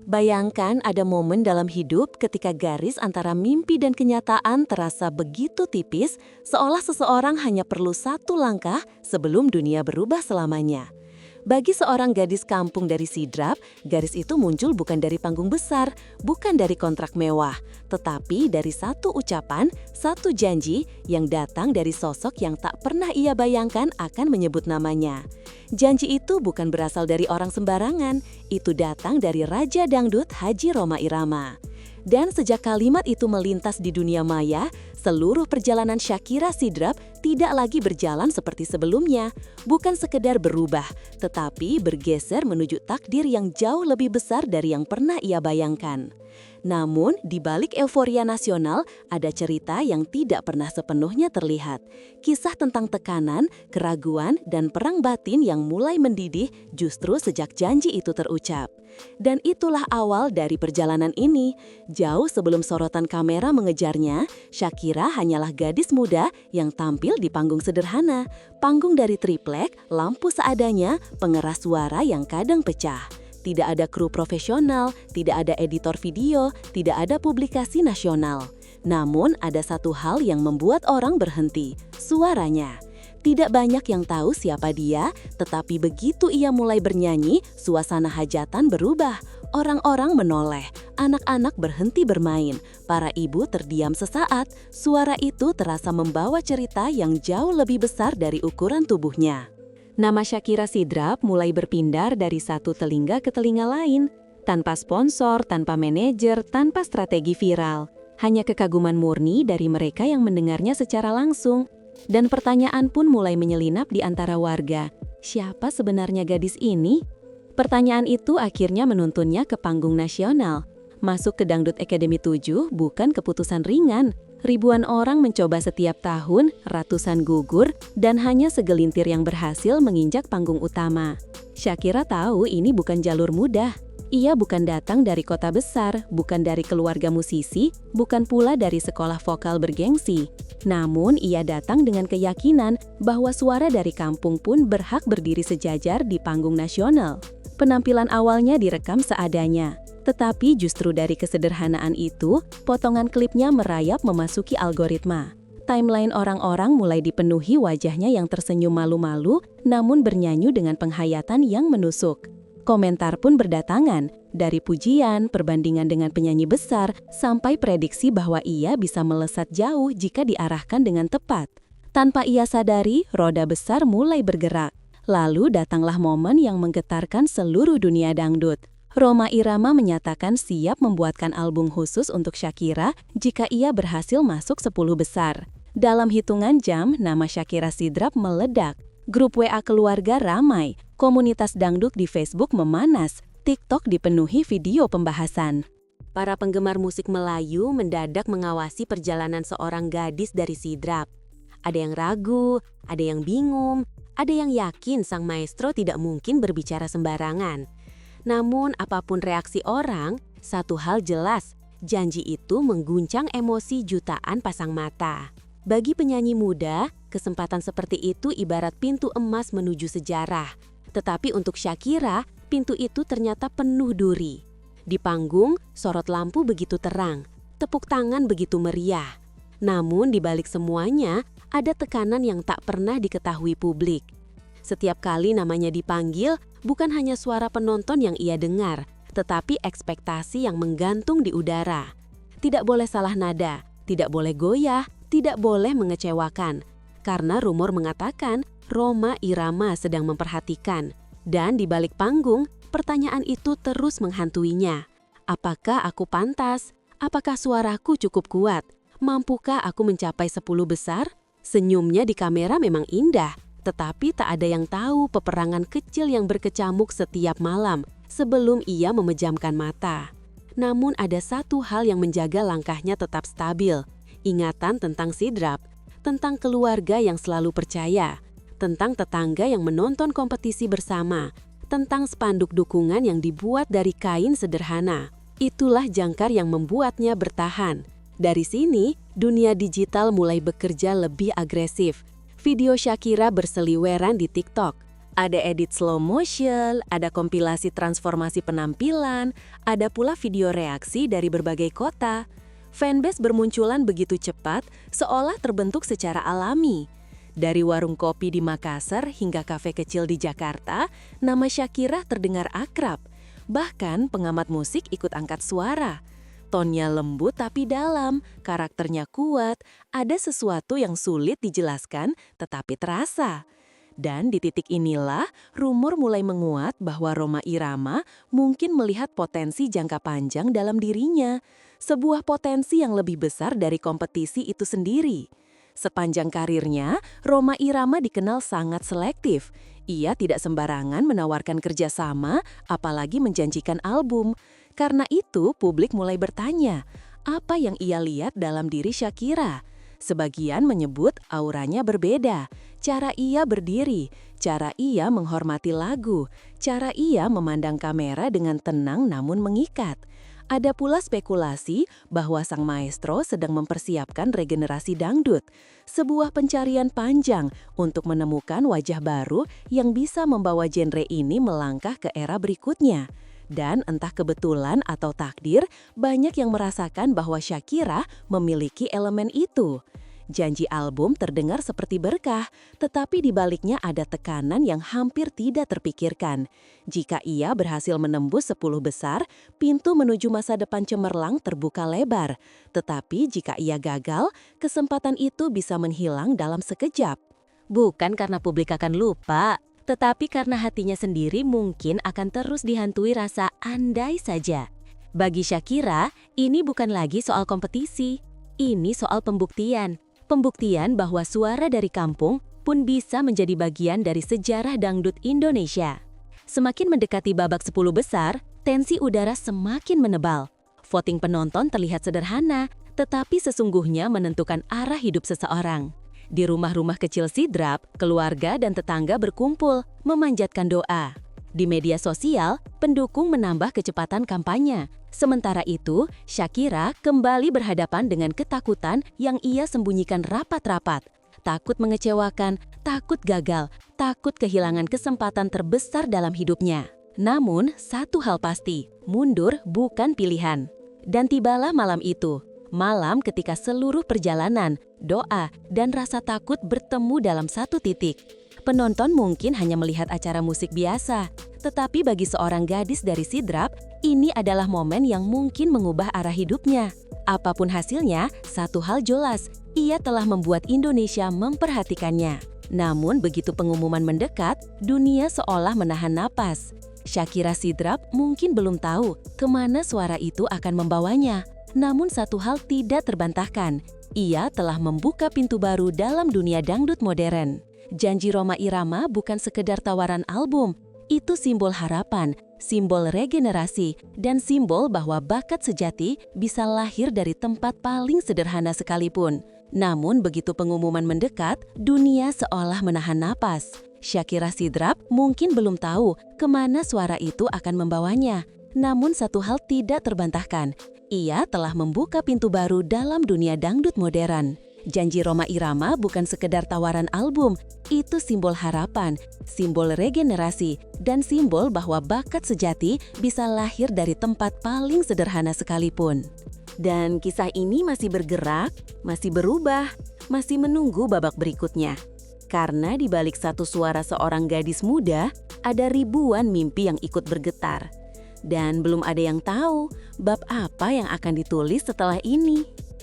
Bayangkan ada momen dalam hidup ketika garis antara mimpi dan kenyataan terasa begitu tipis, seolah seseorang hanya perlu satu langkah sebelum dunia berubah selamanya. Bagi seorang gadis kampung dari Sidrap, garis itu muncul bukan dari panggung besar, bukan dari kontrak mewah, tetapi dari satu ucapan, satu janji yang datang dari sosok yang tak pernah ia bayangkan akan menyebut namanya. Janji itu bukan berasal dari orang sembarangan, itu datang dari Raja Dangdut Haji Rhoma Irama. Dan sejak kalimat itu melintas di dunia maya, seluruh perjalanan Shakira Sidrap tidak lagi berjalan seperti sebelumnya. Bukan sekedar berubah, tetapi bergeser menuju takdir yang jauh lebih besar dari yang pernah ia bayangkan. Namun, di balik euforia nasional, ada cerita yang tidak pernah sepenuhnya terlihat. Kisah tentang tekanan, keraguan, dan perang batin yang mulai mendidih justru sejak janji itu terucap. Dan itulah awal dari perjalanan ini. Jauh sebelum sorotan kamera mengejarnya, Shakira hanyalah gadis muda yang tampil di panggung sederhana. Panggung dari triplek, lampu seadanya, pengeras suara yang kadang pecah. Tidak ada kru profesional, tidak ada editor video, tidak ada publikasi nasional. Namun ada satu hal yang membuat orang berhenti, suaranya. Tidak banyak yang tahu siapa dia, tetapi begitu ia mulai bernyanyi, suasana hajatan berubah. Orang-orang menoleh, anak-anak berhenti bermain, para ibu terdiam sesaat. Suara itu terasa membawa cerita yang jauh lebih besar dari ukuran tubuhnya. Nama Shakira Sidrap mulai berpindah dari satu telinga ke telinga lain, tanpa sponsor, tanpa manajer, tanpa strategi viral. Hanya kekaguman murni dari mereka yang mendengarnya secara langsung. Dan pertanyaan pun mulai menyelinap di antara warga. Siapa sebenarnya gadis ini? Pertanyaan itu akhirnya menuntunnya ke panggung nasional. Masuk ke Dangdut Academy 7 bukan keputusan ringan. Ribuan orang mencoba setiap tahun, ratusan gugur, dan hanya segelintir yang berhasil menginjak panggung utama. Shakira tahu ini bukan jalur mudah. Ia bukan datang dari kota besar, bukan dari keluarga musisi, bukan pula dari sekolah vokal bergengsi. Namun, ia datang dengan keyakinan bahwa suara dari kampung pun berhak berdiri sejajar di panggung nasional. Penampilan awalnya direkam seadanya. Tetapi justru dari kesederhanaan itu, potongan klipnya merayap memasuki algoritma. Timeline orang-orang mulai dipenuhi wajahnya yang tersenyum malu-malu, namun bernyanyi dengan penghayatan yang menusuk. Komentar pun berdatangan, dari pujian, perbandingan dengan penyanyi besar, sampai prediksi bahwa ia bisa melesat jauh jika diarahkan dengan tepat. Tanpa ia sadari, roda besar mulai bergerak. Lalu datanglah momen yang menggetarkan seluruh dunia dangdut. Rhoma Irama menyatakan siap membuatkan album khusus untuk Shakira jika ia berhasil masuk 10 besar. Dalam hitungan jam, nama Shakira Sidrap meledak. Grup WA keluarga ramai, komunitas dangdut di Facebook memanas, TikTok dipenuhi video pembahasan. Para penggemar musik Melayu mendadak mengawasi perjalanan seorang gadis dari Sidrap. Ada yang ragu, ada yang bingung, ada yang yakin sang maestro tidak mungkin berbicara sembarangan. Namun apapun reaksi orang, satu hal jelas, janji itu mengguncang emosi jutaan pasang mata. Bagi penyanyi muda, kesempatan seperti itu ibarat pintu emas menuju sejarah. Tetapi untuk Shakira, pintu itu ternyata penuh duri. Di panggung, sorot lampu begitu terang, tepuk tangan begitu meriah. Namun di balik semuanya, ada tekanan yang tak pernah diketahui publik. Setiap kali namanya dipanggil, bukan hanya suara penonton yang ia dengar, tetapi ekspektasi yang menggantung di udara. Tidak boleh salah nada, tidak boleh goyah, tidak boleh mengecewakan. Karena rumor mengatakan Rhoma Irama sedang memperhatikan. Dan di balik panggung, pertanyaan itu terus menghantuinya. Apakah aku pantas? Apakah suaraku cukup kuat? Mampukah aku mencapai 10 besar? Senyumnya di kamera memang indah. Tetapi tak ada yang tahu peperangan kecil yang berkecamuk setiap malam sebelum ia memejamkan mata. Namun ada satu hal yang menjaga langkahnya tetap stabil. Ingatan tentang Sidrap, tentang keluarga yang selalu percaya, tentang tetangga yang menonton kompetisi bersama, tentang spanduk dukungan yang dibuat dari kain sederhana. Itulah jangkar yang membuatnya bertahan. Dari sini, dunia digital mulai bekerja lebih agresif. Video Shakira berseliweran di TikTok. Ada edit slow motion, ada kompilasi transformasi penampilan, ada pula video reaksi dari berbagai kota. Fanbase bermunculan begitu cepat, seolah terbentuk secara alami. Dari warung kopi di Makassar hingga kafe kecil di Jakarta, nama Shakira terdengar akrab. Bahkan pengamat musik ikut angkat suara. Tonnya lembut tapi dalam, karakternya kuat, ada sesuatu yang sulit dijelaskan tetapi terasa. Dan di titik inilah, rumor mulai menguat bahwa Rhoma Irama mungkin melihat potensi jangka panjang dalam dirinya. Sebuah potensi yang lebih besar dari kompetisi itu sendiri. Sepanjang karirnya, Rhoma Irama dikenal sangat selektif. Ia tidak sembarangan menawarkan kerjasama, apalagi menjanjikan album. Karena itu, publik mulai bertanya, apa yang ia lihat dalam diri Shakira? Sebagian menyebut auranya berbeda, cara ia berdiri, cara ia menghormati lagu, cara ia memandang kamera dengan tenang namun mengikat. Ada pula spekulasi bahwa sang maestro sedang mempersiapkan regenerasi dangdut, sebuah pencarian panjang untuk menemukan wajah baru yang bisa membawa genre ini melangkah ke era berikutnya. Dan entah kebetulan atau takdir, banyak yang merasakan bahwa Shakira memiliki elemen itu. Janji album terdengar seperti berkah, tetapi di baliknya ada tekanan yang hampir tidak terpikirkan. Jika ia berhasil menembus 10 besar, pintu menuju masa depan cemerlang terbuka lebar. Tetapi jika ia gagal, kesempatan itu bisa menghilang dalam sekejap. Bukan karena publik akan lupa, tetapi karena hatinya sendiri mungkin akan terus dihantui rasa andai saja. Bagi Shakira, ini bukan lagi soal kompetisi. Ini soal pembuktian. Pembuktian bahwa suara dari kampung pun bisa menjadi bagian dari sejarah dangdut Indonesia. Semakin mendekati babak 10 besar, tensi udara semakin menebal. Voting penonton terlihat sederhana, tetapi sesungguhnya menentukan arah hidup seseorang. Di rumah-rumah kecil Sidrap, keluarga dan tetangga berkumpul, memanjatkan doa. Di media sosial, pendukung menambah kecepatan kampanye. Sementara itu, Shakira kembali berhadapan dengan ketakutan yang ia sembunyikan rapat-rapat. Takut mengecewakan, takut gagal, takut kehilangan kesempatan terbesar dalam hidupnya. Namun, satu hal pasti, mundur bukan pilihan. Dan tibalah malam itu. Malam ketika seluruh perjalanan, doa, dan rasa takut bertemu dalam satu titik. Penonton mungkin hanya melihat acara musik biasa, tetapi bagi seorang gadis dari Sidrap, ini adalah momen yang mungkin mengubah arah hidupnya. Apapun hasilnya, satu hal jelas, ia telah membuat Indonesia memperhatikannya. Namun begitu pengumuman mendekat, dunia seolah menahan napas. Shakira Sidrap mungkin belum tahu kemana suara itu akan membawanya. Namun satu hal tidak terbantahkan, ia telah membuka pintu baru dalam dunia dangdut modern. Janji Rhoma Irama bukan sekedar tawaran album, itu simbol harapan, simbol regenerasi, dan simbol bahwa bakat sejati bisa lahir dari tempat paling sederhana sekalipun. Namun begitu pengumuman mendekat, dunia seolah menahan napas. Shakira Sidrap mungkin belum tahu kemana suara itu akan membawanya. Namun satu hal tidak terbantahkan, ia telah membuka pintu baru dalam dunia dangdut modern. Janji Rhoma Irama bukan sekedar tawaran album, itu simbol harapan, simbol regenerasi, dan simbol bahwa bakat sejati bisa lahir dari tempat paling sederhana sekalipun. Dan kisah ini masih bergerak, masih berubah, masih menunggu babak berikutnya. Karena di balik satu suara seorang gadis muda, ada ribuan mimpi yang ikut bergetar. Dan belum ada yang tahu bab apa yang akan ditulis setelah ini.